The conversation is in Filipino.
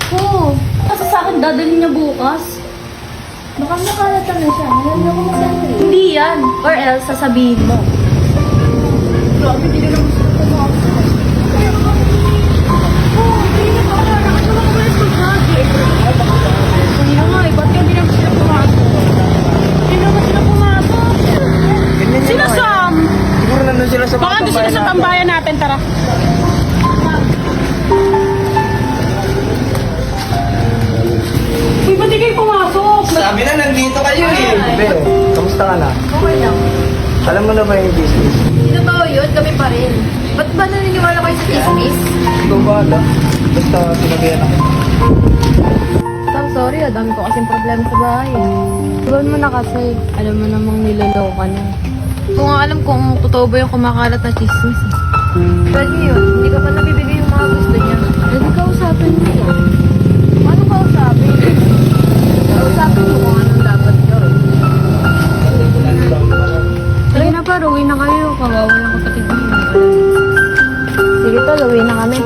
ko. Kasi sa akin, dadalhin niya bukas. Baka nakalata na siya. Alam niyo kung magdadali. Hindi yan. Or else, sasabihin mo. Grabe, hindi na gusto ko pumasok. Hindi na pa ako. Nakasama ko ba yung pagkagi? Hindi na nga eh. Ba't kaya hindi na sila pumasok? Hindi naman sila pumasok. Sila Sam! Siguro nandun sila sa Baka doon sila sa tambayan natin. Tara. Uy, ba't di kayo pumasok? Sabi na, nandito kayo eh. Be, kamusta ka na? Okay lang. Alam mo na ba yung business? Sino ba yun? Kami pa rin. Ba't ba naniniwala kayo sa chismis? Ikaw ba ala? Basta sinabihan ako. Sam, sorry. Dami ko kasing problema sa bahay. Iwan mo na kasi. Alam mo namang niloloko na. Kung nga alam kung totoo ba yung kumakalat na chismis. Pwede yun. Hindi ka pa nabibigay yung mga gusto niya. Pwede kausapin mo yan. Paano kausapin? Kausapin mo kung anong dapat gawin. Try na pa, uwi na kayo. Kawawa ng kapatid mo. Sige tol, uwi na kami.